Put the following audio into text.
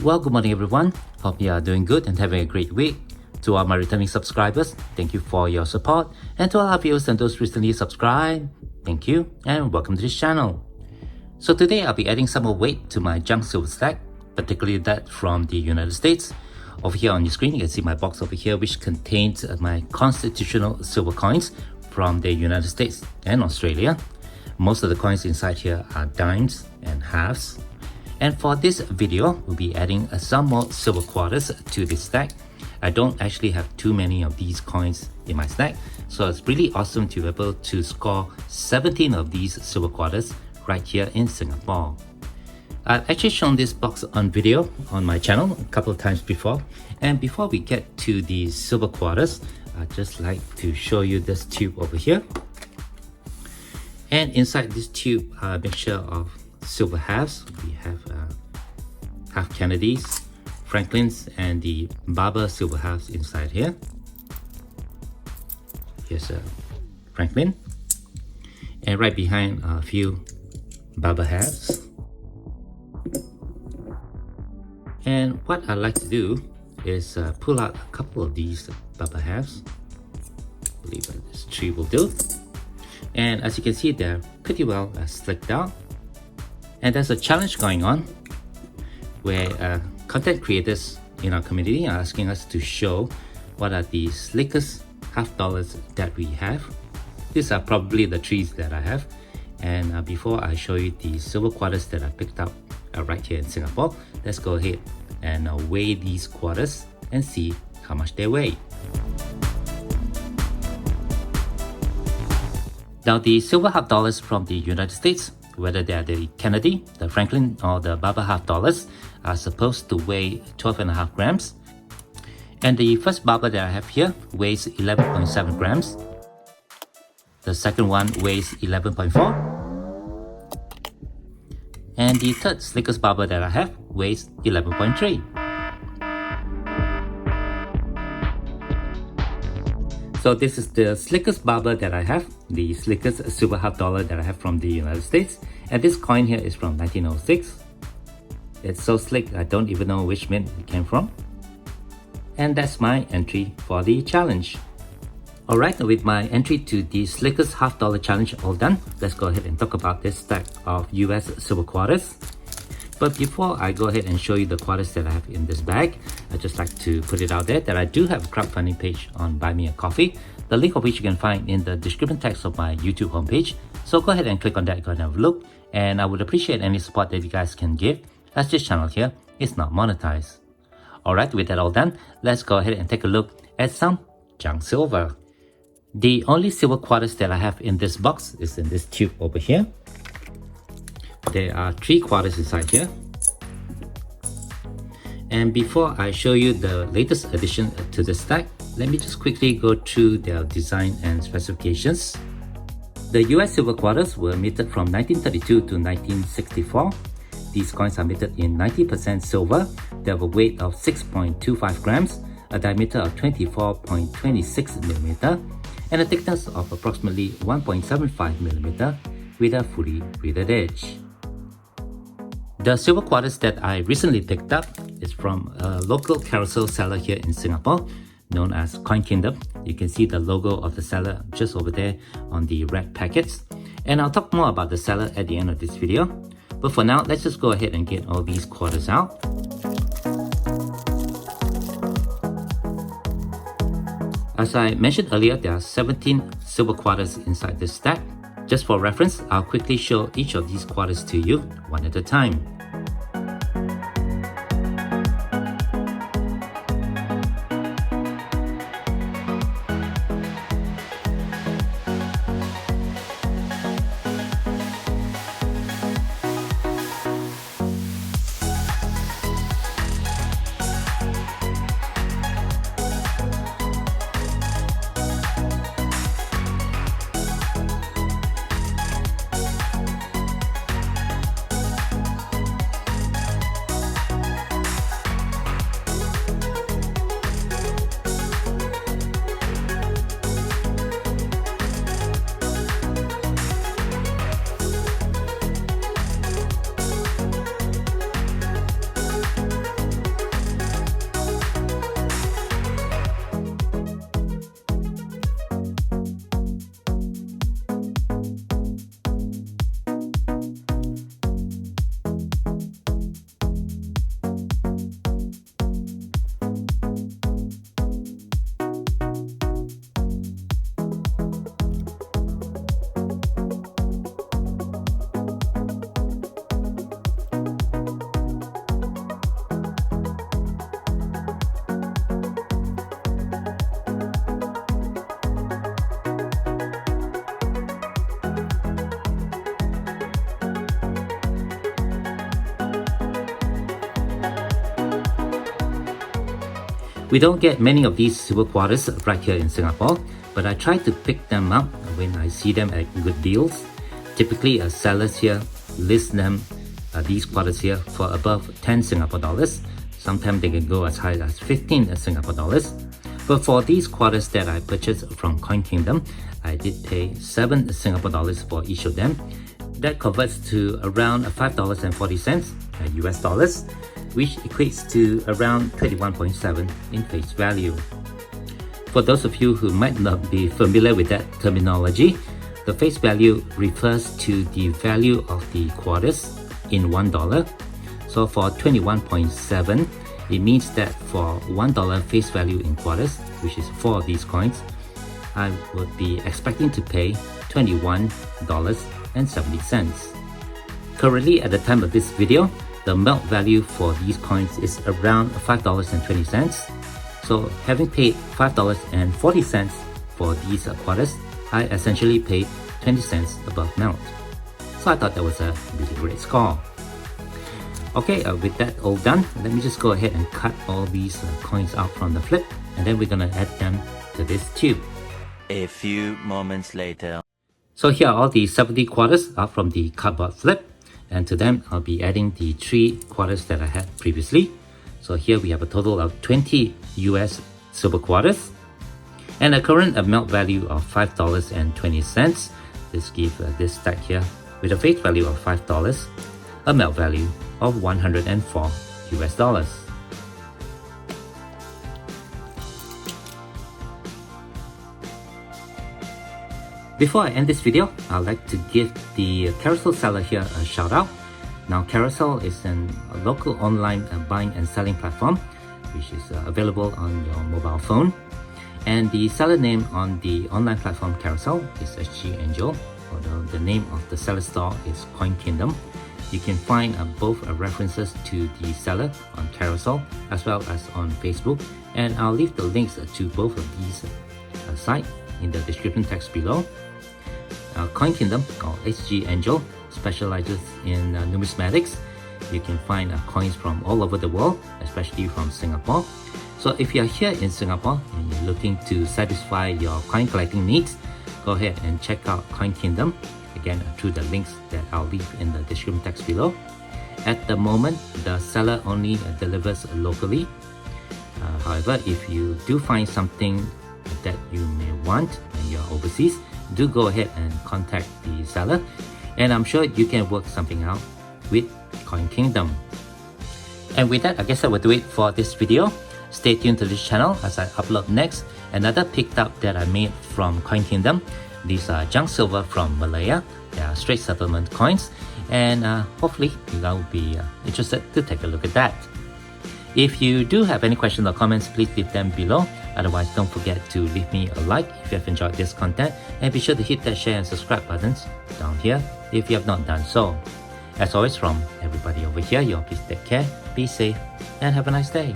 Well, good morning everyone. Hope you are doing good and having a great week. To all my returning subscribers, thank you for your support. And to all our viewers and those recently subscribed, thank you and welcome to this channel. So today I'll be adding some more weight to my junk silver stack, particularly that from the United States. Over here on your screen, you can see my box over here, which contains my constitutional silver coins from the United States and Australia. Most of the coins inside here are dimes and halves. And for this video, we'll be adding some more silver quarters to this stack. I don't actually have too many of these coins in my stack, so it's really awesome to be able to score 17 of these silver quarters right here in Singapore. I've actually shown this box on video on my channel a couple of times before. And before we get to the silver quarters, I'd just like to show you this tube over here. And inside this tube, a mixture of silver halves. We have half Kennedys, Franklins, and the Barber silver halves inside here. Here's a Franklin. And right behind are a few Barber halves. And what I like to do is pull out a couple of these Barber halves. I believe this 3 will do. And as you can see, they're pretty well slicked out. And there's a challenge going on where content creators in our community are asking us to show what are the slickest half dollars that we have. These are probably the 3s that I have. And before I show you the silver quarters that I picked up right here in Singapore, let's go ahead and weigh these quarters and see how much they weigh. Now the silver half dollars from the United States, whether they are the Kennedy, the Franklin, or the Barber half dollars, are supposed to weigh 12.5 grams. And the first Barber that I have here weighs 11.7 grams. The second one weighs 11.4. And the third Slickest Barber that I have weighs 11.3. So this is the Slickest Barber that I have, the Slickest silver half dollar that I have from the United States. And this coin here is from 1906. It's so slick, I don't even know which mint it came from. And that's my entry for the challenge. Alright, with my entry to the Slickest half dollar challenge all done, let's go ahead and talk about this stack of US silver quarters. But before I go ahead and show you the quarters that I have in this bag, I'd just like to put it out there that I do have a crowdfunding page on Buy Me a Coffee, the link of which you can find in the description text of my YouTube homepage. So go ahead and click on that, go ahead and have a look, and I would appreciate any support that you guys can give, as this channel here is not monetized. Alright, with that all done, let's go ahead and take a look at some junk silver. The only silver quarters that I have in this box is in this tube over here. There are 3 quarters inside here. And before I show you the latest addition to the stack, let me just quickly go through their design and specifications. The US silver quarters were minted from 1932 to 1964. These coins are minted in 90% silver. They have a weight of 6.25 grams, a diameter of 24.26 millimeter, and a thickness of approximately 1.75 millimeter with a fully braided edge. The silver quarters that I recently picked up is from a local carousel seller here in Singapore known as Coin Kingdom. You can see the logo of the seller just over there on the red packets. And I'll talk more about the seller at the end of this video. But for now, let's just go ahead and get all these quarters out. As I mentioned earlier, there are 17 silver quarters inside this stack. Just for reference, I'll quickly show each of these quarters to you one at a time. We don't get many of these silver quarters right here in Singapore, but I try to pick them up when I see them at good deals. Typically, sellers here list them, these quarters here, for above 10 Singapore dollars. Sometimes they can go as high as 15 Singapore dollars. But for these quarters that I purchased from Coin Kingdom, I did pay 7 Singapore dollars for each of them. That converts to around $5.40 US dollars, which equates to around 21.7 in face value. For those of you who might not be familiar with that terminology, the face value refers to the value of the quarters in $1. So for 21.7, it means that for $1 face value in quarters, which is 4 of these coins, I would be expecting to pay $21.70. Currently, at the time of this video, the melt value for these coins is around $5.20. So having paid $5.40 for these quarters, I essentially paid 20 cents above melt. So I thought that was a really great score. Okay, with that all done, let me just go ahead and cut all these coins out from the flip, and then we're gonna add them to this tube. A few moments later. So here are all the 70 quarters out from the cardboard flip, and to them I'll be adding the 3 quarters that I had previously. So here we have a total of 20 US silver quarters and a current melt value of $5.20. This gives this stack here with a face value of $5, a melt value of 104 US dollars. Before I end this video, I'd like to give the Carousell seller here a shout out. Now, Carousell is a local online buying and selling platform which is available on your mobile phone. And the seller name on the online platform Carousell is SG Angel, although the name of the seller store is Coin Kingdom. You can find both references to the seller on Carousell as well as on Facebook, and I'll leave the links to both of these sites in the description text below. Coin Kingdom, or SG Angel, specializes in numismatics. You can find coins from all over the world, especially from Singapore. So if you're here in Singapore and you're looking to satisfy your coin collecting needs, go ahead and check out Coin Kingdom, again through the links that I'll leave in the description text below. At the moment, the seller only delivers locally. However, if you do find something that you may want and you're overseas, do go ahead and contact the seller, and I'm sure you can work something out with Coin Kingdom. And with that, I guess I will do it for this video. Stay tuned to this channel as I upload next another picked up that I made from Coin Kingdom. These are junk silver from Malaya. They are straight settlement coins, and hopefully you guys will be interested to take a look at that. If you do have any questions or comments, please leave them below. Otherwise, don't forget to leave me a like if you have enjoyed this content, and be sure to hit that share and subscribe buttons down here if you have not done so. As always, from everybody over here, you all please take care, be safe, and have a nice day.